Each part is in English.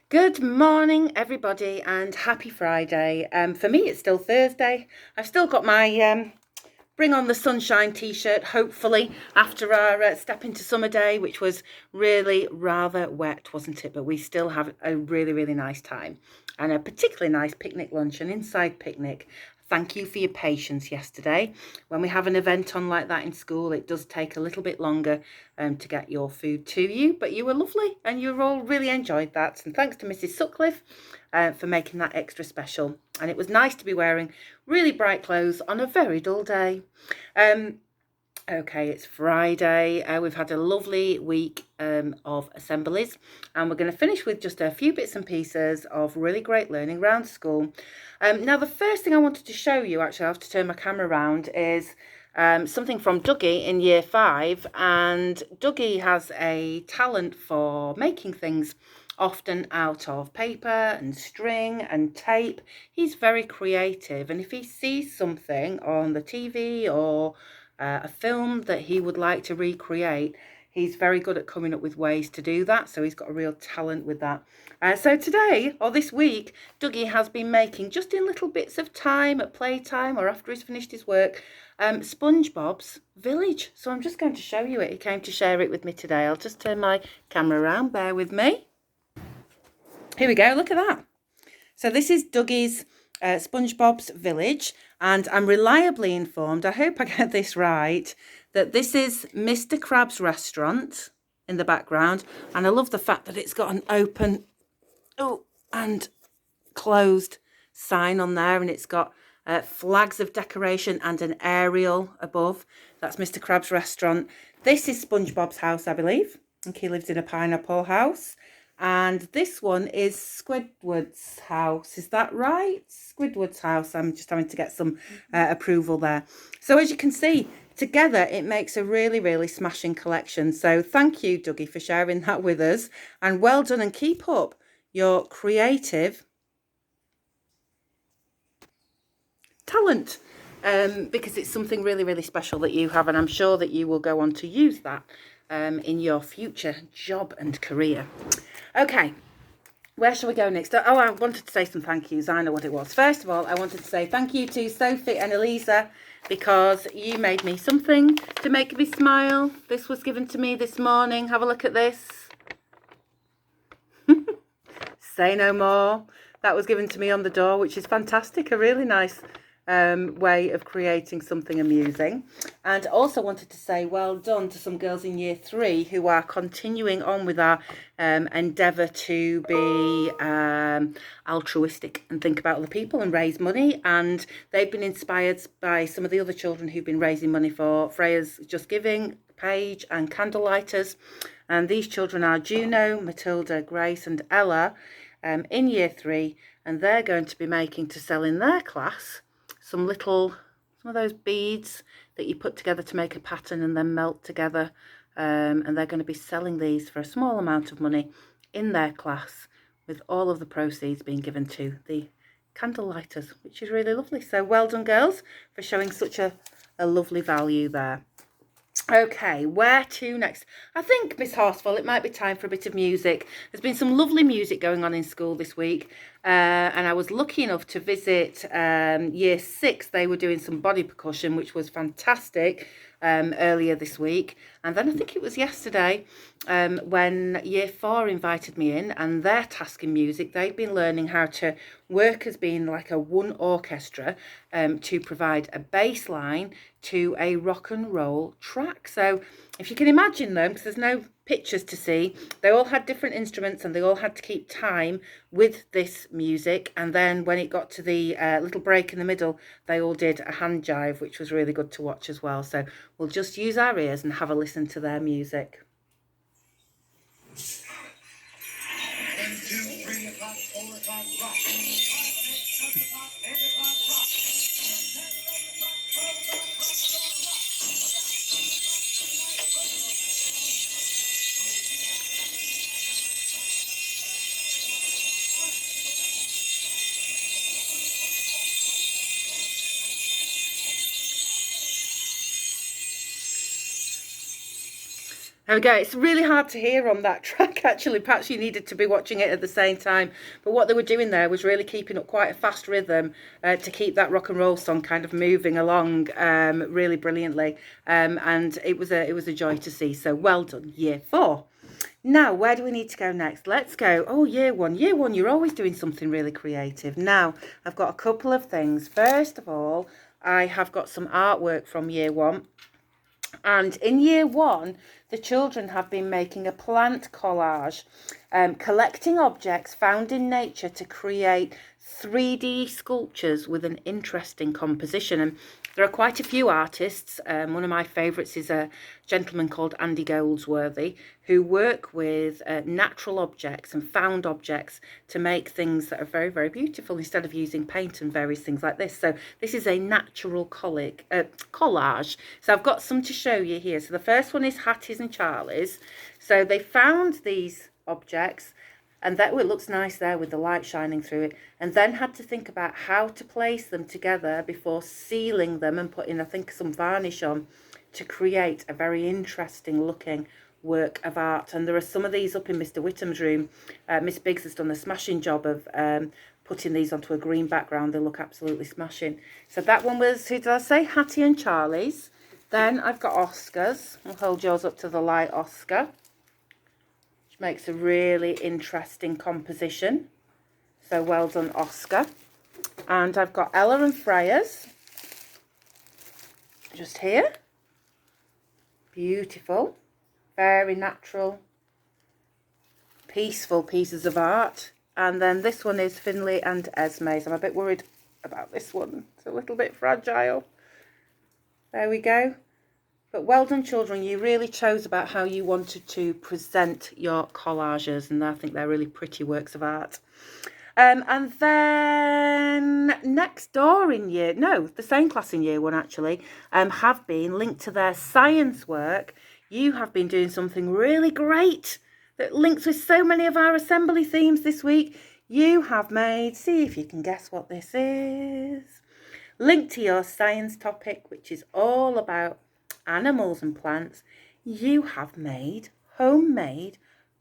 Good morning, everybody, and happy Friday. For me, it's still Thursday. I've still got my Bring on the Sunshine t-shirt, hopefully, after our step into summer day, which was really rather wet, wasn't it? But we still have a really, really nice time and a particularly nice picnic lunch, an inside picnic. Thank you for your patience yesterday. When we have an event on like that in school, it does take a little bit longer to get your food to you, but you were lovely and you all really enjoyed that. And thanks to Mrs. Sutcliffe for making that extra special. And it was nice to be wearing really bright clothes on a very dull day. Okay, it's Friday. We've had a lovely week of assemblies, and we're going to finish with just a few bits and pieces of really great learning around school. Now, the first thing I wanted to show you, actually, I have to turn my camera around, is something from Dougie in year 5. And Dougie has a talent for making things often out of paper and string and tape. He's very creative, and if he sees something on the TV or a film that he would like to recreate, he's very good at coming up with ways to do that. So he's got a real talent with that. So today, or this week, Dougie has been making, just in little bits of time at playtime or after he's finished his work, Spongebob's village. So I'm just going to show you it. He came to share it with me today. I'll just turn my camera around, bear with me. Here we go, look at that. So this is Dougie's Spongebob's village, and I'm reliably informed, I hope I get this right, that this is Mr. Crab's restaurant in the background, and I love the fact that it's got an open and closed sign on there, and it's got flags of decoration and an aerial above. That's Mr. Crab's restaurant. This is SpongeBob's house, I believe. I think he lives in a pineapple house. And this one is Squidward's house. Is that right? Squidward's house. I'm just having to get some approval there. So as you can see, together it makes a really, really smashing collection. So thank you, Dougie, for sharing that with us. And well done, and keep up your creative talent. Because it's something really, really special that you have. And I'm sure that you will go on to use that in your future job and career. Okay, where shall we go next? Oh, I wanted to say some thank yous. I know what it was. First of all, I wanted to say thank you to Sophie and Elisa, because you made me something to make me smile. This was given to me this morning. Have a look at this. Say no more. That was given to me on the door, which is fantastic. A really nice way of creating something amusing. And also wanted to say well done to some girls in year 3 who are continuing on with our endeavour to be altruistic and think about other people and raise money. And they've been inspired by some of the other children who've been raising money for Freya's Just Giving page and Candlelighters. And these children are Juno, Matilda, Grace and Ella in year 3, and they're going to be making to sell in their class some of those beads that you put together to make a pattern and then melt together, and they're going to be selling these for a small amount of money in their class, with all of the proceeds being given to the Candlelighters, which is really lovely. So well done, girls, for showing such a lovely value there. Okay, where to next? I think, Miss Horsfall, it might be time for a bit of music. There's been some lovely music going on in school this week, and I was lucky enough to visit year 6. They were doing some body percussion, which was fantastic, earlier this week. And then I think it was yesterday when year 4 invited me in, and their task in music, they've been learning how to work as being like a one orchestra to provide a bass line to a rock and roll track. So if you can imagine them, because there's no pictures to see, they all had different instruments and they all had to keep time with this music. And then when it got to the little break in the middle, they all did a hand jive, which was really good to watch as well. So we'll just use our ears and have a listen to their music. 1, 2, 3 o'clock, 4 o'clock, rock. 5, 6, 7 o'clock, 8 o'clock, rock. 10, 11 o'clock, 12 o'clock, rock. There we go. It's really hard to hear on that track, actually. Perhaps you needed to be watching it at the same time. But what they were doing there was really keeping up quite a fast rhythm to keep that rock and roll song kind of moving along really brilliantly. And it was a joy to see. So well done, year 4. Now, where do we need to go next? Let's go. Oh, year 1. Year 1, you're always doing something really creative. Now, I've got a couple of things. First of all, I have got some artwork from year 1. And in year 1, the children have been making a plant collage, collecting objects found in nature to create 3D sculptures with an interesting composition. And there are quite a few artists. One of my favourites is a gentleman called Andy Goldsworthy, who work with natural objects and found objects to make things that are very, very beautiful instead of using paint and various things like this. So this is a natural collage. So I've got some to show you here. So the first one is Hattie's and Charlie's. So they found these objects, and that, oh, it looks nice there with the light shining through it, and then had to think about how to place them together before sealing them and putting, I think, some varnish on to create a very interesting looking work of art. And there are some of these up in Mr. Whittam's room. Miss Biggs has done a smashing job of putting these onto a green background. They look absolutely smashing. So that one was, who did I say? Hattie and Charlie's. Then I've got Oscar's. I'll hold yours up to the light, Oscar. Makes a really interesting composition. So well done, Oscar. And I've got Ella and Freya's just here. Beautiful, very natural, peaceful pieces of art. And then this one is Finley and Esme's. I'm a bit worried about this one. It's a little bit fragile. There we go. But well done, children. You really chose about how you wanted to present your collages, and I think they're really pretty works of art. And then next door in the same class in year 1 actually, have been linked to their science work. You have been doing something really great that links with so many of our assembly themes this week. You have made, see if you can guess what this is, linked to your science topic, which is all about animals and plants. You have made homemade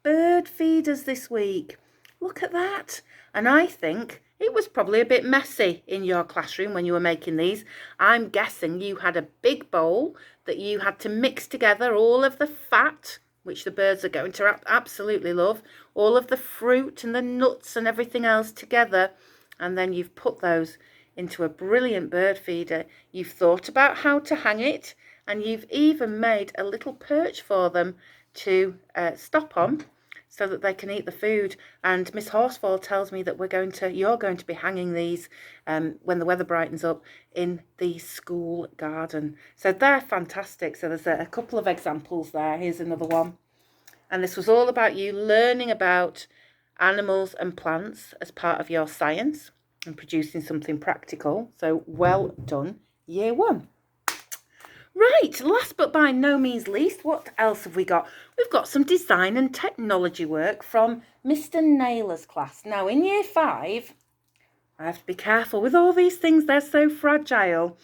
bird feeders this week. Look at that. And I think it was probably a bit messy in your classroom when you were making these. I'm guessing you had a big bowl that you had to mix together all of the fat, which the birds are going to absolutely love, all of the fruit and the nuts and everything else together, and then you've put those into a brilliant bird feeder. You've thought about how to hang it, and you've even made a little perch for them to stop on so that they can eat the food. And Miss Horsefall tells me that you're going to be hanging these when the weather brightens up in the school garden. So they're fantastic. So there's a couple of examples there. Here's another one. And this was all about you learning about animals and plants as part of your science and producing something practical. So well done, year 1. Right, last but by no means least, what else have we got? We've got some design and technology work from Mr. Naylor's class. Now, in year 5, I have to be careful with all these things, they're so fragile.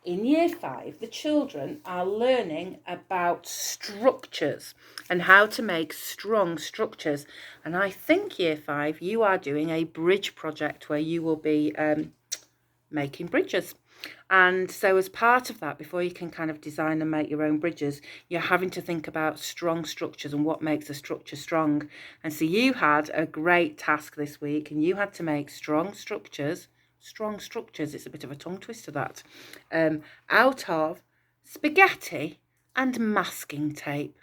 In year 5, the children are learning about structures and how to make strong structures. And I think year 5, you are doing a bridge project where you will be making bridges. And so as part of that, before you can kind of design and make your own bridges, you're having to think about strong structures and what makes a structure strong. And so you had a great task this week, and you had to make strong structures, it's a bit of a tongue twister that, out of spaghetti and masking tape.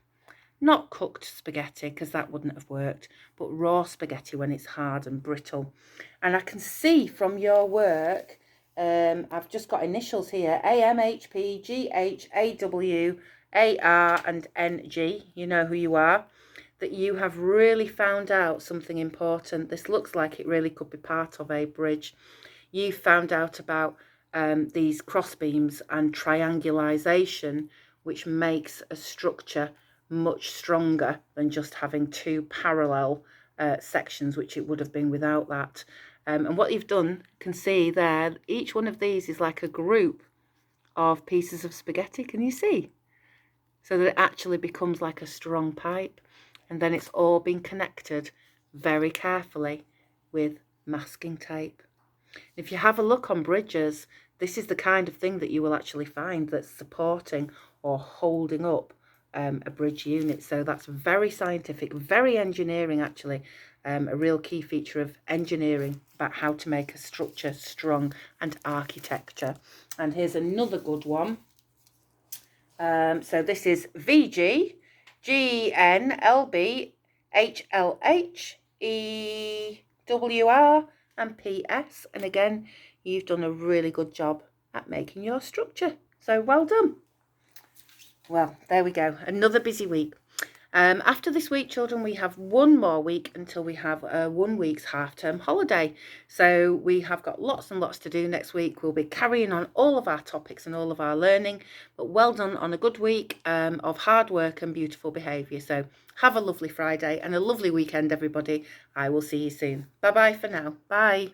Not cooked spaghetti, because that wouldn't have worked, but raw spaghetti when it's hard and brittle. And I can see from your work, I've just got initials here, AM, HP, GH, AW, AR and NG, you know who you are, that you have really found out something important. This looks like it really could be part of a bridge. You found out about these cross beams and triangulation, which makes a structure much stronger than just having 2 parallel sections, which it would have been without that. And what you've done, can see there, each one of these is like a group of pieces of spaghetti. Can you see? so that it actually becomes like a strong pipe. And then it's all been connected very carefully with masking tape. If you have a look on bridges, this is the kind of thing that you will actually find that's supporting or holding up a bridge unit. So that's very scientific, very engineering actually, a real key feature of engineering about how to make a structure strong and architecture. And here's another good one. So this is VG, GNLB, HLH, EWR and PS. And again, you've done a really good job at making your structure. So well done. Well, there we go. Another busy week. After this week, children, we have one more week until we have a 1 week's half-term holiday. So we have got lots and lots to do next week. We'll be carrying on all of our topics and all of our learning. But well done on a good week of hard work and beautiful behaviour. So have a lovely Friday and a lovely weekend, everybody. I will see you soon. Bye-bye for now. Bye.